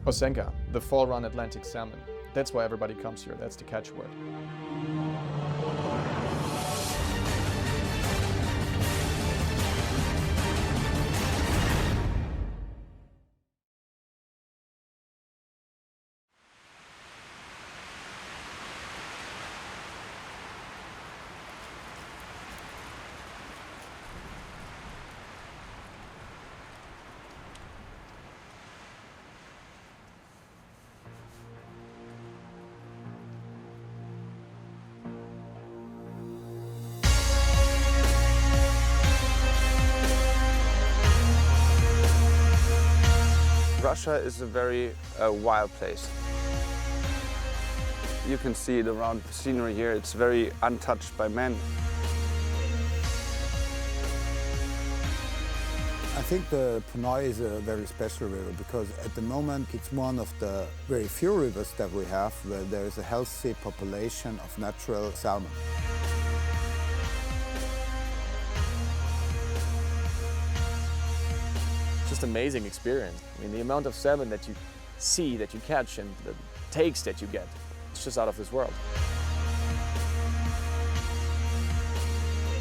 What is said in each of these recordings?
Osenka, the fall-run Atlantic salmon. That's why everybody comes here, that's the catchword. Russia is a very wild place. You can see it around the scenery here. It's very untouched by man. I think the Panoy is a very special river because at the moment it's one of the very few rivers that we have where there is a healthy population of natural salmon. Just amazing experience. I mean, the amount of salmon that you see, that you catch, and the takes that you get, it's just out of this world.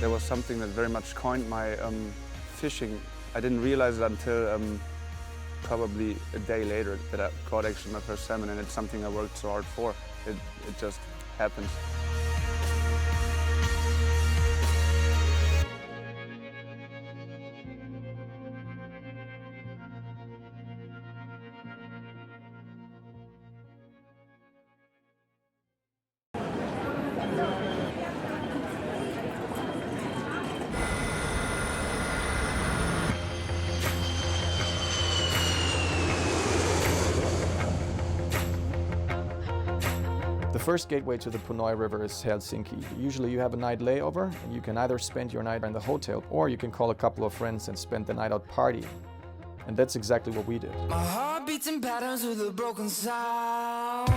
There was something that very much coined my fishing. I didn't realize it until probably a day later that I caught actually my first salmon, and it's something I worked so hard for. It just happened. The first gateway to the Ponoi River is Helsinki. Usually you have a night layover and you can either spend your night in the hotel or you can call a couple of friends and spend the night out partying. And that's exactly what we did. My heart beats in patterns with a broken sound.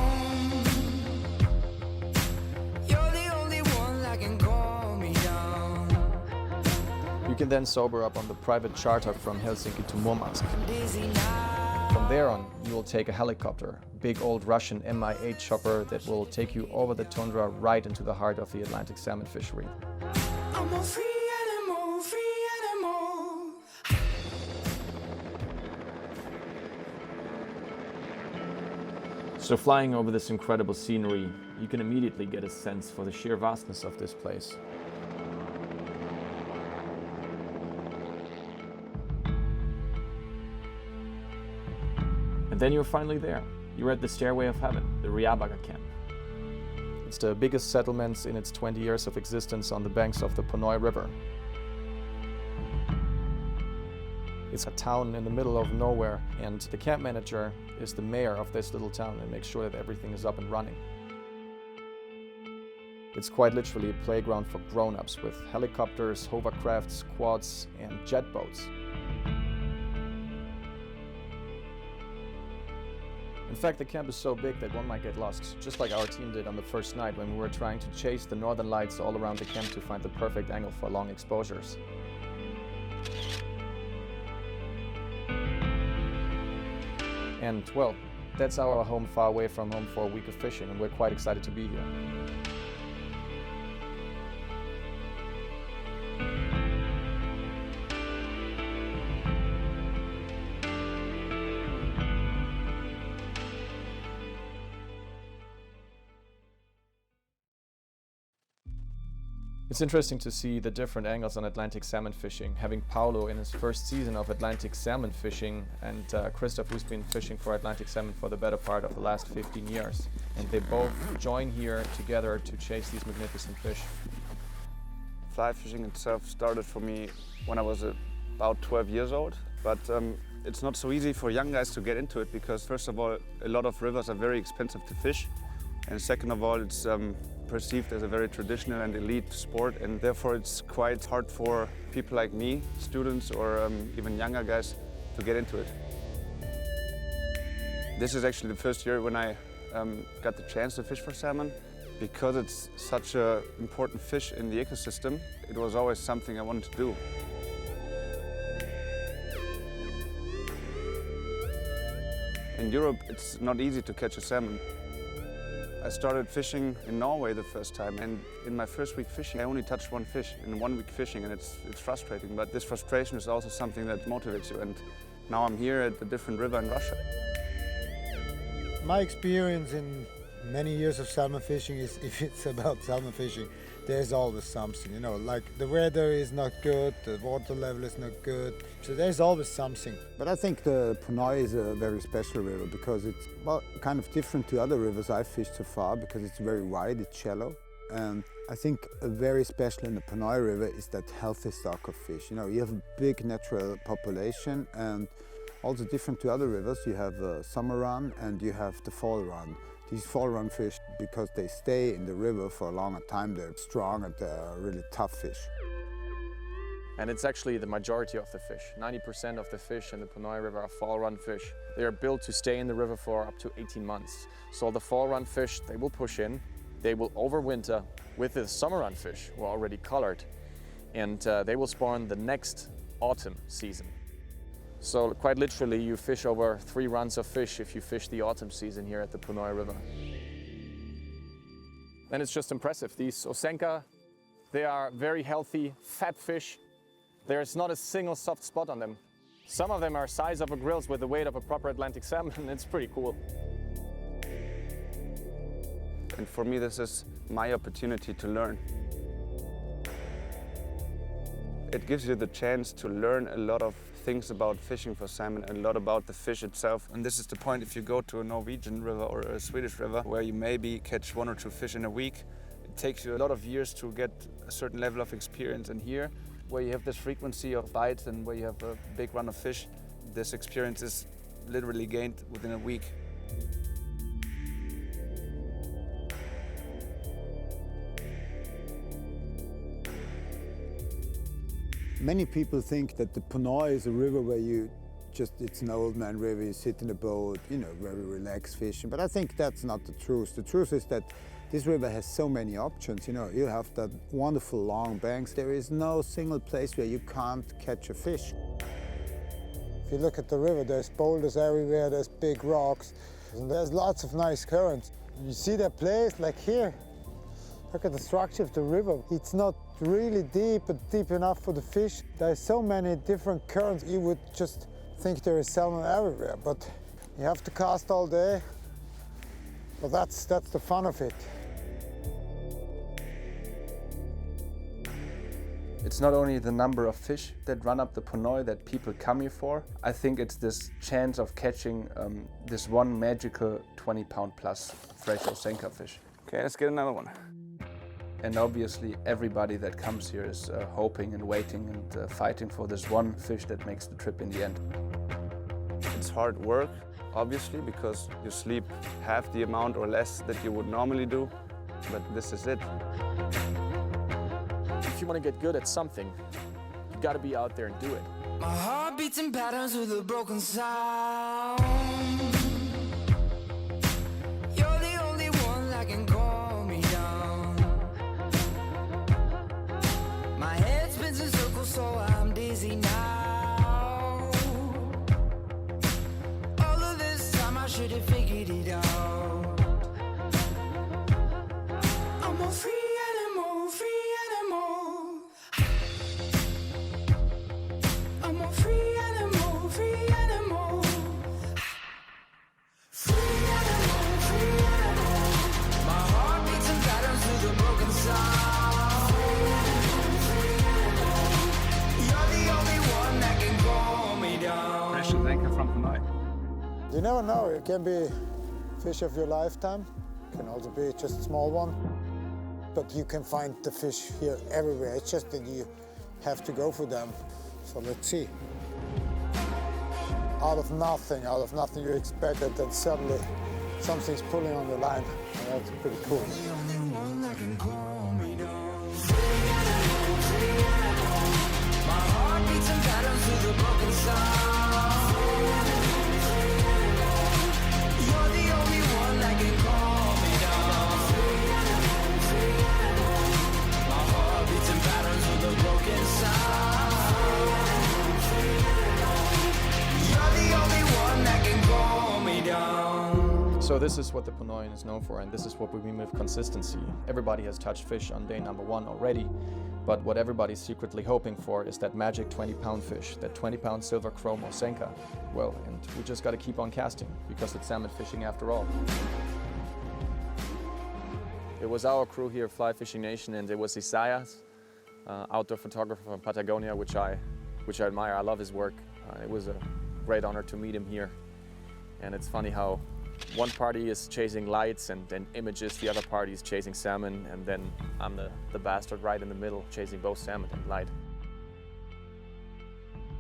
You're the only one that can calm me down. You can then sober up on the private charter from Helsinki to Murmansk. From there on, you will take a helicopter, big old Russian Mi-8 chopper that will take you over the tundra right into the heart of the Atlantic salmon fishery. I'm a free animal, free animal. So flying over this incredible scenery, you can immediately get a sense for the sheer vastness of this place. And then you're finally there. You're at the Stairway of Heaven, the Ryabaga camp. It's the biggest settlement in its 20 years of existence on the banks of the Ponoi River. It's a town in the middle of nowhere, and the camp manager is the mayor of this little town and makes sure that everything is up and running. It's quite literally a playground for grown-ups with helicopters, hovercrafts, quads, and jet boats. In fact, the camp is so big that one might get lost, just like our team did on the first night when we were trying to chase the northern lights all around the camp to find the perfect angle for long exposures. And, well, that's our home far away from home for a week of fishing, and we're quite excited to be here. It's interesting to see the different angles on Atlantic salmon fishing, having Paulo in his first season of Atlantic salmon fishing and Christoph, who's been fishing for Atlantic salmon for the better part of the last 15 years. And they both join here together to chase these magnificent fish. Fly fishing itself started for me when I was about 12 years old, but it's not so easy for young guys to get into it because first of all, a lot of rivers are very expensive to fish, and second of all, it's perceived as a very traditional and elite sport, and therefore it's quite hard for people like me, students or even younger guys, to get into it. This is actually the first year when I got the chance to fish for salmon. Because it's such an important fish in the ecosystem, it was always something I wanted to do. In Europe, it's not easy to catch a salmon. I started fishing in Norway the first time, and in my first week fishing, I only touched one fish in 1 week fishing, and it's frustrating. But this frustration is also something that motivates you. And now I'm here at a different river in Russia. My experience in many years of salmon fishing is if it's about salmon fishing, there's always something, you know, like the weather is not good, the water level is not good, so there's always something. But I think the Panoy is a very special river because it's, well, kind of different to other rivers I've fished so far because it's very wide, it's shallow. And I think very special in the Panoy River is that healthy stock of fish. You know, you have a big natural population, and also different to other rivers, you have the summer run and you have the fall run. These fall run fish, because they stay in the river for a longer time, they're strong and they're really tough fish. And it's actually the majority of the fish. 90% of the fish in the Panoy River are fall run fish. They are built to stay in the river for up to 18 months. So the fall run fish, they will push in, they will overwinter with the summer run fish who are already colored, and they will spawn the next autumn season. So quite literally, you fish over 3 runs of fish if you fish the autumn season here at the Panoy River. And it's just impressive. These Osenka, they are very healthy, fat fish. There's not a single soft spot on them. Some of them are size of a grills with the weight of a proper Atlantic salmon. It's pretty cool. And for me, this is my opportunity to learn. It gives you the chance to learn a lot of things about fishing for salmon, a lot about the fish itself. And this is the point, if you go to a Norwegian river or a Swedish river where you maybe catch 1 or 2 fish in a week, it takes you a lot of years to get a certain level of experience. And here, where you have this frequency of bites and where you have a big run of fish, this experience is literally gained within a week. Many people think that the Ponoi is a river where it's an old man river, you sit in a boat, you know, very relaxed fishing. But I think that's not the truth. The truth is that this river has so many options. You know, you have that wonderful long banks. There is no single place where you can't catch a fish. If you look at the river, there's boulders everywhere, there's big rocks, and there's lots of nice currents. You see that place, like here, look at the structure of the river. It's not really deep, but deep enough for the fish. There's so many different currents, you would just think there is salmon everywhere, but you have to cast all day. But that's the fun of it. It's not only the number of fish that run up the Panoy that people come here for. I think it's this chance of catching this one magical 20-pound plus fresh Osenka fish. Okay, let's get another one. And obviously everybody that comes here is hoping and waiting and fighting for this one fish that makes the trip in the end. It's hard work, obviously, because you sleep half the amount or less that you would normally do, but this is it. If you want to get good at something, you got to be out there and do it. My heart beats in patterns with a broken sound. You're the only one that can calm me down. My head spins in circles, so I'm dizzy now. All of this time I should have figured it out. I'm a free animal, free animal. I'm a free animal, free animal. Free animal, free animal. My heart beats in patterns to the broken sound. Free animal, you're the only one that can calm me down. Fresh Osenka from Ponoi. You never know, it can be fish of your lifetime. It can also be just a small one. But you can find the fish here everywhere. It's just that you have to go for them. So let's see. Out of nothing you expected, and suddenly something's pulling on the line. And that's pretty cool. The only one that can calm me down. Free animal, free animal. My heart beats in patterns to the broken sound. Free animal, free animal. You're the only one that can calm me down. Free animal, free animal. My heart beats in patterns to the broken sound. Free animal, free animal. You're the only one that can calm me down. So this is what the Panoy is known for, and this is what we mean with consistency. Everybody has touched fish on day number 1 already, but what everybody's secretly hoping for is that magic 20-pound fish, that 20-pound silver chrome Osenka. Well, and we just got to keep on casting, because it's salmon fishing after all. It was our crew here at Flyfishing Nation, and it was Isaias, outdoor photographer from Patagonia, which I admire. I love his work. It was a great honor to meet him here. And it's funny how one party is chasing lights and images, the other party is chasing salmon, and then I'm the bastard right in the middle, chasing both salmon and light.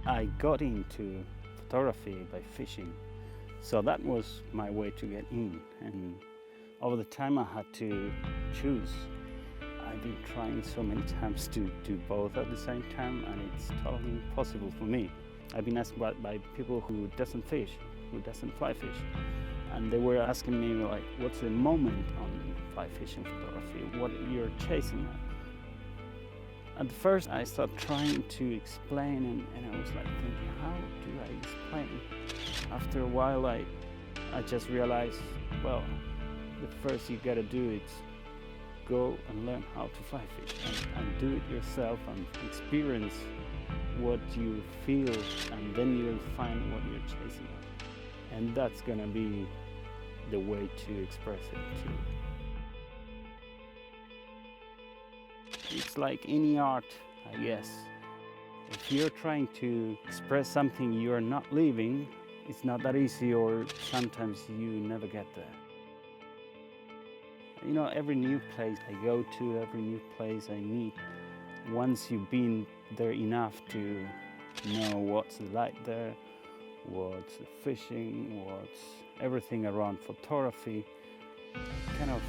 I got into photography by fishing, so that was my way to get in. And over the time I had to choose. I've been trying so many times to do both at the same time, and it's totally impossible for me. I've been asked by people who doesn't fish, who doesn't fly fish, and they were asking me, like, what's the moment on fly fishing photography, what you're chasing at. At first I started trying to explain, and I was like thinking, how do I explain? After a while I just realized, well, the first you gotta do is go and learn how to fly fish and do it yourself and experience what you feel, and then you'll find what you're chasing. And that's gonna be the way to express it too. It's like any art, I guess. If you're trying to express something you're not living, it's not that easy, or sometimes you never get there. You know, every new place I go to, every new place I meet, once you've been there enough to know what's the light there, what's the fishing, what's everything around photography, kind of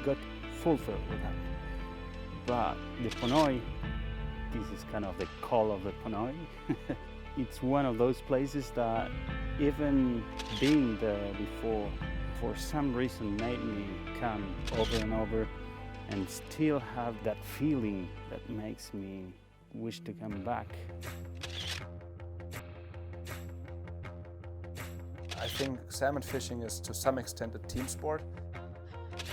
got fulfilled with that. But the Ponoi, this is kind of the call of the Ponoi. It's one of those places that even being there before, for some reason made me come over and over and still have that feeling that makes me wish to come back. I think salmon fishing is to some extent a team sport.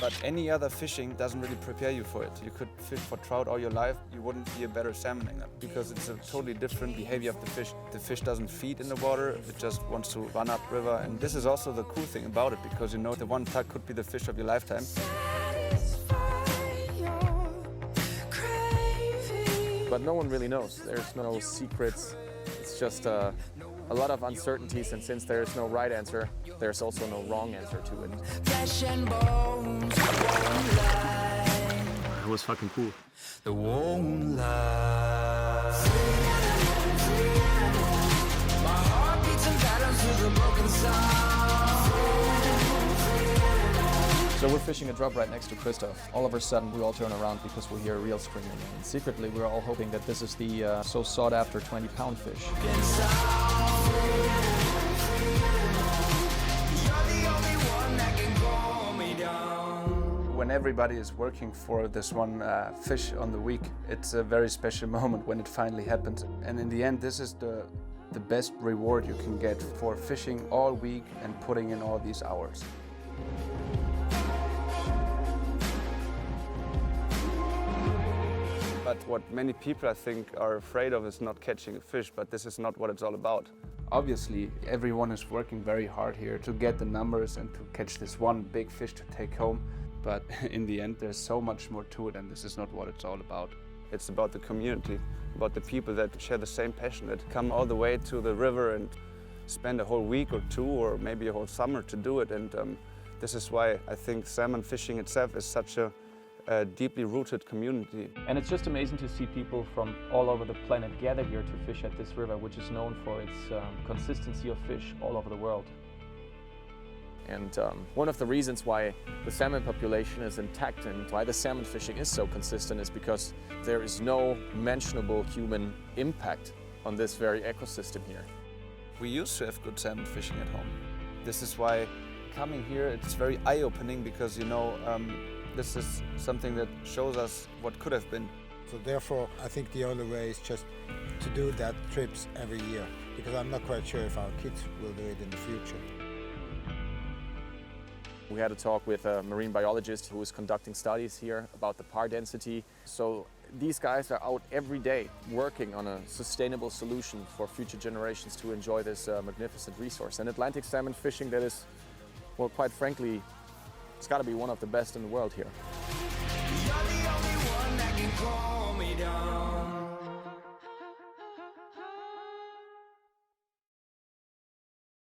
But any other fishing doesn't really prepare you for it. You could fish for trout all your life, you wouldn't be a better salmon angler, because it's a totally different behavior of the fish. The fish doesn't feed in the water, it just wants to run up river. And this is also the cool thing about it, because you know the one tug could be the fish of your lifetime. But no one really knows. There's no secrets. It's just a lot of uncertainties, and since there is no right answer, there's also no wrong answer to it. Flesh and bones won't lie. It was fucking cool. They won't lie. My heart beats in patterns to the broken sound. So we're fishing a drop right next to Christoph. All of a sudden we all turn around because we hear a reel screaming. And secretly we're all hoping that this is the so sought after 20-pound fish. When everybody is working for this one fish on the week, it's a very special moment when it finally happens. And in the end, this is the best reward you can get for fishing all week and putting in all these hours. But what many people, I think, are afraid of is not catching a fish, but this is not what it's all about. Obviously, everyone is working very hard here to get the numbers and to catch this one big fish to take home. But in the end, there's so much more to it, and this is not what it's all about. It's about the community, about the people that share the same passion, that come all the way to the river and spend a whole week or two, or maybe a whole summer to do it. And this is why I think salmon fishing itself is such a deeply rooted community. And it's just amazing to see people from all over the planet gather here to fish at this river, which is known for its consistency of fish all over the world. And one of the reasons why the salmon population is intact and why the salmon fishing is so consistent is because there is no mentionable human impact on this very ecosystem here. We used to have good salmon fishing at home. This is why coming here, it's very eye-opening, because, you know, this is something that shows us what could have been. So therefore, I think the only way is just to do that trips every year, because I'm not quite sure if our kids will do it in the future. We had a talk with a marine biologist who is conducting studies here about the parr density. So these guys are out every day working on a sustainable solution for future generations to enjoy this magnificent resource. And Atlantic salmon fishing, that is, well, quite frankly, it's got to be one of the best in the world here.